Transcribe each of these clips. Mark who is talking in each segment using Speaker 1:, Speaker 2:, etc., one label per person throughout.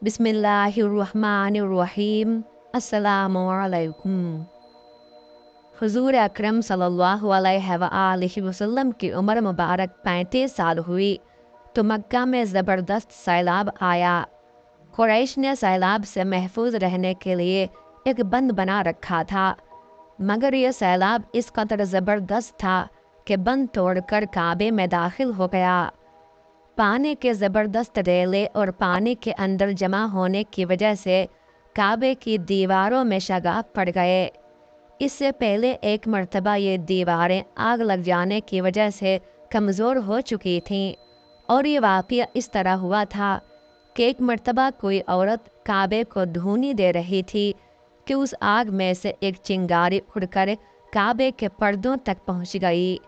Speaker 1: बिस्मिल्लाहिर्रहमानिर्रहीम। अस्सलामुअलैकुम। हुजूर अकरम सल्लल्लाहु अलैहि वसल्लम की उम्र मुबारक 35 साल हुई तो मक्का में ज़बरदस्त सैलाब आया। कुरैश ने सैलाब से महफूज रहने के लिए एक बंद बना रखा था, मगर यह सैलाब इस कदर ज़बरदस्त था कि बंद तोड़कर काबे में दाखिल हो गया। पानी के ज़बरदस्त रेले और पानी के अंदर जमा होने की वजह से काबे की दीवारों में शगाफ पड़ गए। इससे पहले एक मर्तबा ये दीवारें आग लग जाने की वजह से कमज़ोर हो चुकी थीं, और ये वाक़या इस तरह हुआ था कि एक मर्तबा कोई औरत काबे को धूनी दे रही थी कि उस आग में से एक चिंगारी उड़कर काबे के पर्दों तक पहुंच गई।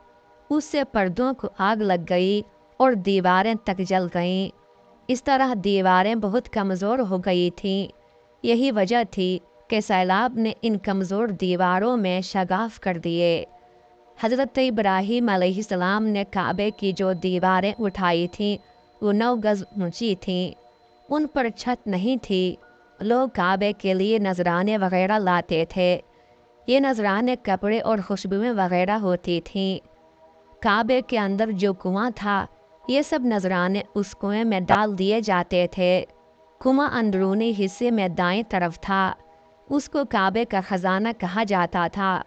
Speaker 1: उससे पर्दों को आग लग गई और दीवारें तक जल गईं। इस तरह दीवारें बहुत कमज़ोर हो गई थीं। यही वजह थी कि सैलाब ने इन कमज़ोर दीवारों में शगाफ कर दिए। हज़रत इब्राहीम अलैहिस्सलाम ने काबे की जो दीवारें उठाई थीं वो 9 गज़ ऊंची थीं। उन पर छत नहीं थी। लोग काबे के लिए नजराने वगैरह लाते थे। ये नजराने कपड़े और खुशबुएं वगैरह होती थीं। काबे के अंदर जो कुआं था, ये सब नजराने उस कुएं में डाल दिए जाते थे। कुआं अंदरूनी हिस्से में दाएं तरफ था। उसको काबे का ख़जाना कहा जाता था।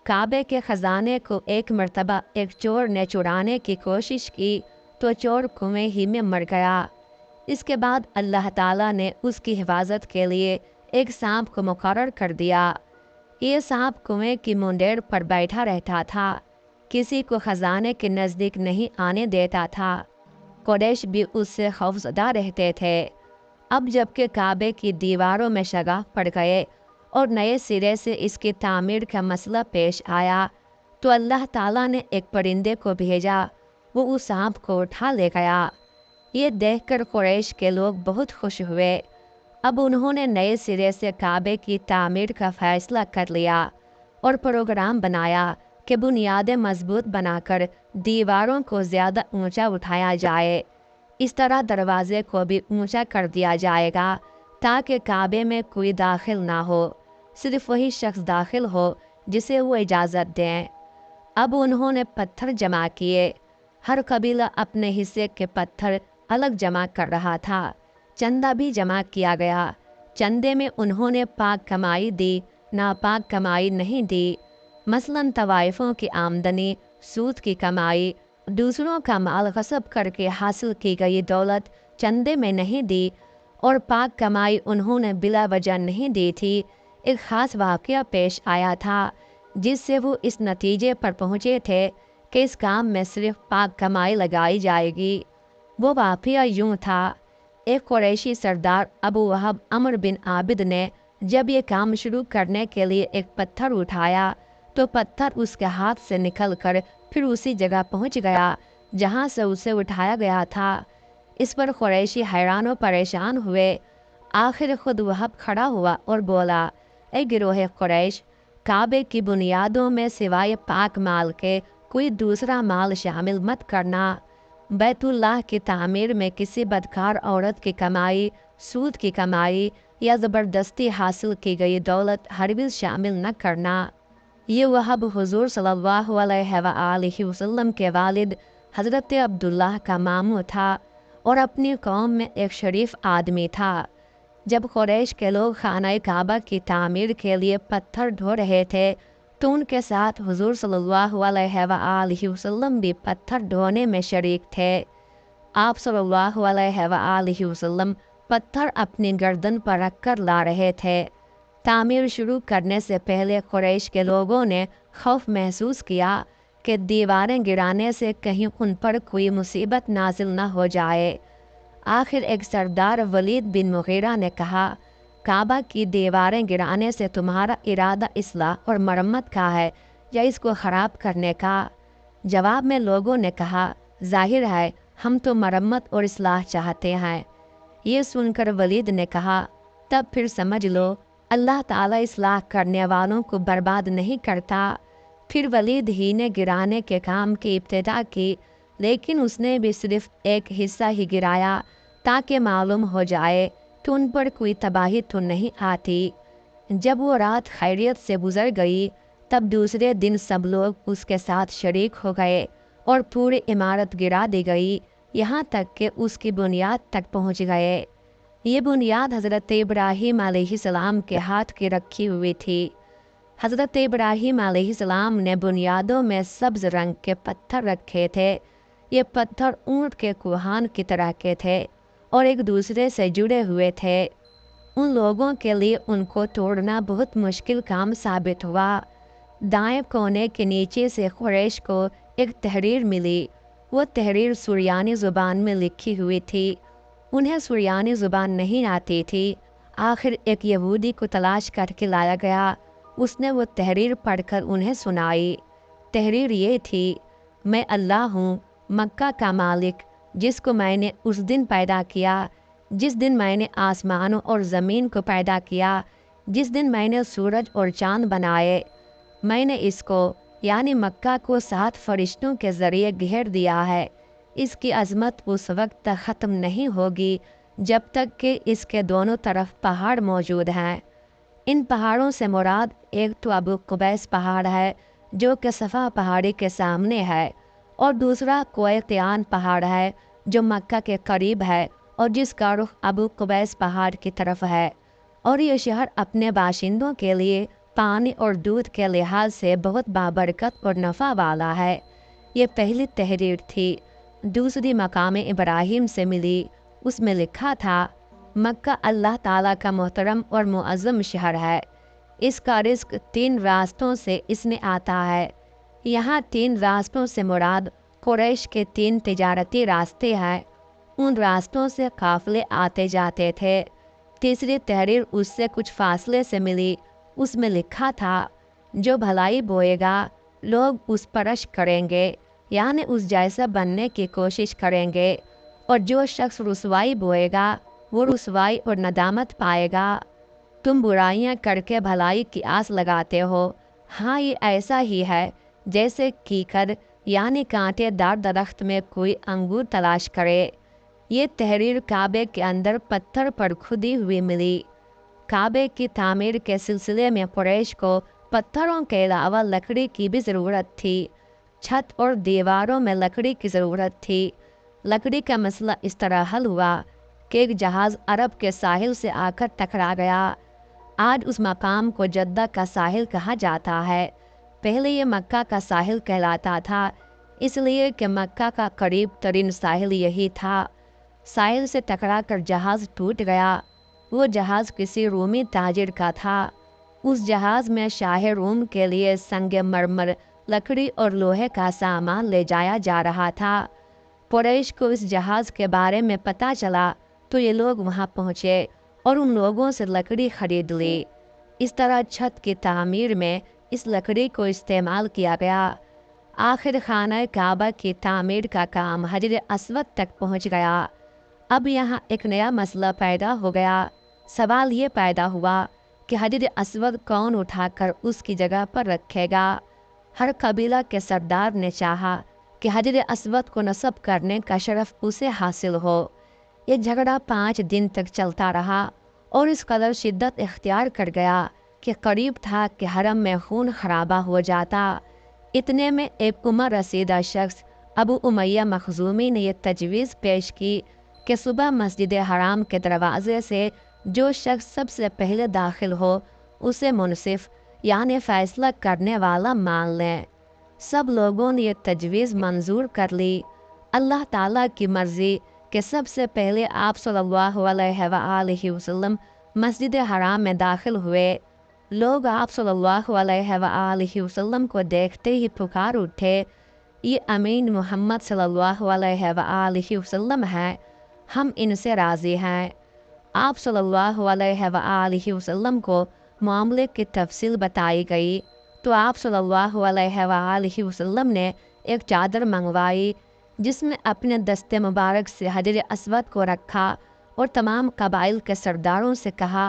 Speaker 1: काबे के ख़जाने को एक मर्तबा एक चोर ने चुराने की कोशिश की तो चोर कुएं ही में मर गया। इसके बाद अल्लाह ताला ने उसकी हिफाजत के लिए एक सांप को मुकर्रर कर दिया। ये सांप कुएं की मुंडेर पर बैठा रहता था, किसी को ख़जाने के नज़दीक नहीं आने देता था। कुरैश भी उससे खौफज़दा रहते थे। अब जबकि काबे की दीवारों में शगाफ पड़ गए और नए सिरे से इसकी तामीर का मसला पेश आया, तो अल्लाह ताला ने एक परिंदे को भेजा। वो उस सांप को उठा ले गया। ये देखकर कुरैश के लोग बहुत खुश हुए। अब उन्होंने नए सिरे से काबे की तामीर का फ़ैसला कर लिया और प्रोग्राम बनाया कि बुनियादें मजबूत बनाकर दीवारों को ज़्यादा ऊंचा उठाया जाए। इस तरह दरवाज़े को भी ऊंचा कर दिया जाएगा ताकि काबे में कोई दाखिल ना हो, सिर्फ वही शख्स दाखिल हो जिसे वो इजाज़त दें। अब उन्होंने पत्थर जमा किए। हर कबीला अपने हिस्से के पत्थर अलग जमा कर रहा था। चंदा भी जमा किया गया। चंदे में उन्होंने पाक कमाई दी, नापाक कमाई नहीं दी। मसलन तवाइफों की आमदनी, सूद की कमाई, दूसरों का माल गसब करके हासिल की गई दौलत चंदे में नहीं दी, और पाक कमाई उन्होंने बिला वजह नहीं दी थी। एक ख़ास वाक़या पेश आया था जिससे वो इस नतीजे पर पहुँचे थे कि इस काम में सिर्फ पाक कमाई लगाई जाएगी। वो वाक़या यूँ था, एक कुरैशी सरदार अबू वहब अमर बिन आबिद ने जब ये काम शुरू करने के लिए एक पत्थर उठाया तो पत्थर उसके हाथ से निकलकर फिर उसी जगह पहुंच गया जहां से उसे उठाया गया था। इस पर कुरैशी हैरान और परेशान हुए। आखिर खुद वहब खड़ा हुआ और बोला, ए गिरोह कुरैश, काबे की बुनियादों में सिवाय पाक माल के कोई दूसरा माल शामिल मत करना। बैतुल्लाह की तामीर में किसी बदकार औरत की कमाई, सूद की कमाई या ज़बरदस्ती हासिल की गई दौलत हरगिज़ शामिल न करना। ये वहब हुजूर सल्लल्लाहु अलैहि वसल्लम के वालिद हज़रत अब्दुल्लाह का मामू था और अपनी कौम में एक शरीफ आदमी था। जब कुरैश के लोग खाना काबा की तामीर के लिए पत्थर ढो रहे थे तो उनके साथ हुजूर सल्लल्लाहु अलैहि वसल्लम भी पत्थर ढोने में शरीक थे। आप सल्लल्लाहु अलैहि वसल्लम पत्थर अपनी गर्दन पर रख कर ला रहे थे। तामीर शुरू करने से पहले कुरैश के लोगों ने खौफ महसूस किया कि दीवारें गिराने से कहीं उन पर कोई मुसीबत नाजिल न हो जाए। आखिर एक सरदार वलीद बिन मुगीरा ने कहा, काबा की दीवारें गिराने से तुम्हारा इरादा इस्लाह और मरम्मत का है या इसको ख़राब करने का? जवाब में लोगों ने कहा, जाहिर है हम तो मरम्मत और इस्लाह चाहते हैं। ये सुनकर वलीद ने कहा, तब फिर समझ लो अल्लाह ताला इस्लाह करने वालों को बर्बाद नहीं करता। फिर वलीद ही ने गिराने के काम की इब्तिदा की, लेकिन उसने भी सिर्फ एक हिस्सा ही गिराया ताकि मालूम हो जाए तो उन पर कोई तबाही तो नहीं आती। जब वो रात खैरियत से गुजर गई तब दूसरे दिन सब लोग उसके साथ शरीक हो गए और पूरी इमारत गिरा दी गई, यहाँ तक कि उसकी बुनियाद तक पहुँच गए। ये बुनियाद हज़रत इब्राहीम अलैहिस्सलाम के हाथ की रखी हुई थी। हज़रत इब्राहीम अलैहिस्सलाम ने बुनियादों में सब्ज़ रंग के पत्थर रखे थे। ये पत्थर ऊँट के कुहान की तरह के थे और एक दूसरे से जुड़े हुए थे। उन लोगों के लिए उनको तोड़ना बहुत मुश्किल काम साबित हुआ। दाएं कोने के नीचे से कुरैश को एक तहरीर मिली। वो तहरीर सुरियानी ज़ुबान में लिखी हुई थी। उन्हें सुरियानी ज़ुबान नहीं आती थी। आखिर एक यहूदी को तलाश करके लाया गया। उसने वो तहरीर पढ़कर उन्हें सुनाई। तहरीर ये थी, मैं अल्लाह हूँ, मक्का का मालिक, जिसको मैंने उस दिन पैदा किया जिस दिन मैंने आसमानों और ज़मीन को पैदा किया, जिस दिन मैंने सूरज और चाँद बनाए। मैंने इसको यानी मक्का को 7 फरिश्तों के ज़रिए घेर दिया है। इसकी अज़मत उस वक्त तक ख़त्म नहीं होगी जब तक कि इसके दोनों तरफ पहाड़ मौजूद हैं। इन पहाड़ों से मुराद एक तो अबू कुबैस पहाड़ है जो कि सफ़ा पहाड़ी के सामने है, और दूसरा कोयतियान पहाड़ है जो मक्का के करीब है और जिसका रुख अबू कुबैस पहाड़ की तरफ है। और ये शहर अपने बाशिंदों के लिए पानी और दूध के लिहाज से बहुत बाबरकत और नफ़ा वाला है। ये पहली तहरीर थी। दूसरी मकाम इब्राहीम से मिली। उसमें लिखा था, मक्का अल्लाह ताला का मोहतरम और मुअज़्ज़म शहर है। इसका रिज़्क़ 3 रास्तों से इसमें आता है। यहाँ 3 रास्तों से मुराद कुरैश के 3 तिजारती रास्ते हैं। उन रास्तों से काफ़िले आते जाते थे। तीसरी तहरीर उससे कुछ फासले से मिली। उसमें लिखा था, जो भलाई बोएगा लोग उस पर रश्क करेंगे, यानी उस जैसा बनने की कोशिश करेंगे, और जो शख्स रुसवाई बोएगा वो रुसवाई और नदामत पाएगा। तुम बुराइयां करके भलाई की आस लगाते हो। हाँ, ये ऐसा ही है जैसे कीकर यानी कांटेदार दरख्त में कोई अंगूर तलाश करे। ये तहरीर काबे के अंदर पत्थर पर खुदी हुई मिली। काबे की तामीर के सिलसिले में कुरैश को पत्थरों के अलावा लकड़ी की भी ज़रूरत थी। छत और दीवारों में लकड़ी की ज़रूरत थी। लकड़ी का मसला इस तरह हल हुआ कि एक जहाज़ अरब के साहिल से आकर टकरा गया। आज उस मकाम को जद्दा का साहिल कहा जाता है। पहले ये मक्का का साहिल कहलाता था, इसलिए कि मक्का का करीब तरीन साहिल यही था। साहिल से टकराकर जहाज़ टूट गया। वो जहाज़ किसी रूमी ताजिर का था। उस जहाज़ में शाह रूम के लिए संग मरमर, लकड़ी और लोहे का सामान ले जाया जा रहा था। कुरैश को इस जहाज़ के बारे में पता चला तो ये लोग वहाँ पहुँचे और उन लोगों से लकड़ी खरीद ली। इस तरह छत की तामीर में इस लकड़ी को इस्तेमाल किया गया। आखिर खाना काबा की तामीर का काम हजर अस्वद तक पहुँच गया। अब यहाँ एक नया मसला पैदा हो गया। सवाल ये पैदा हुआ कि हजर अस्वद कौन उठाकर उसकी जगह पर रखेगा। हर कबीला के सरदार ने चाहा कि हजर अस्वद को नस्ब करने का शरफ उसे हासिल हो। ये झगड़ा 5 दिन तक चलता रहा और इस कदर शिद्दत इख्तियार कर गया कि करीब था कि हरम में खून खराबा हो जाता। इतने में एक उम्र रसीदा शख्स अबू उमैया मखजूमी ने यह तजवीज़ पेश की कि सुबह मस्जिद हराम के दरवाज़े से जो शख्स सबसे पहले दाखिल हो उसे मुनसिफ यानी फ़ैसला करने वाला मान लें। सब लोगों ने यह तजवीज़ मंजूर कर ली। अल्लाह ताला की मर्ज़ी कि सबसे पहले आप सल्लल्लाहु अलैहि वसल्लम मस्जिद हराम में दाखिल हुए। लोग आप सल्लल्लाहु अलैहि वसल्लम को देखते ही पुकार उठे, ये अमीन मोहम्मद सल्लल्लाहु अलैहि वसल्लम हैं, हम इनसे राज़ी हैं। आप सल्लल्लाहु अलैहि वसल्लम को मामले की तफसील बताई गई तो आप सल्लल्लाहु अलैहि वसल्लम ने एक चादर मंगवाई जिसमें अपने दस्ते मुबारक से हजर अस्वद को रखा और तमाम कबाइल के सरदारों से कहा,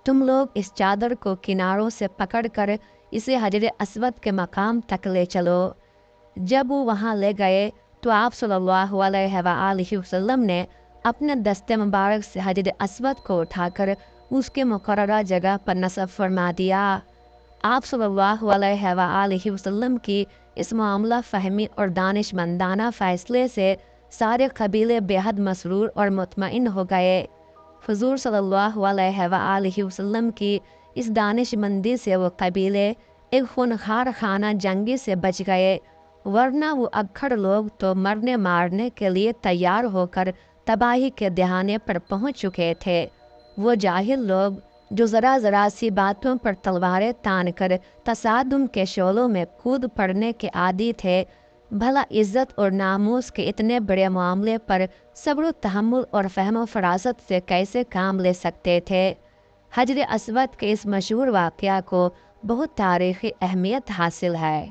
Speaker 1: तुम लोग इस चादर को किनारों से पकड़कर इसे हजर अस्वद के मकाम तक ले चलो। जब वो वहाँ ले गए तो आप सल्लल्लाहु अलैहि वसल्लम ने اپنے دست مبارک سے حجر اسود کو اٹھا کر اس کے مقررہ جگہ پر نصب فرما دیا۔ آپ صلی اللہ علیہ وآلہ وسلم کی اس معاملہ فہمی اور دانش مندانہ فیصلے سے سارے قبیلے بے حد مسرور اور مطمئن ہو گئے۔ حضور صلی اللہ علیہ وآلہ وسلم کی اس دانش مندی سے وہ قبیلے ایک خونخوار خانہ جنگی سے بچ گئے، ورنہ وہ اکھڑ لوگ تو مرنے مارنے کے لیے تیار ہو کر تباہی کے دہانے پر پہنچ چکے تھے۔ وہ جاہل لوگ جو ذرا ذرا سی باتوں پر تلواریں تان کر تصادم کے شعلوں میں کود پڑنے کے عادی تھے، بھلا عزت اور ناموس کے اتنے بڑے معاملے پر صبر و تحمل اور فہم و فراست سے کیسے کام لے سکتے تھے؟ حجر اسود کے اس مشہور واقعہ کو بہت تاریخی اہمیت حاصل ہے۔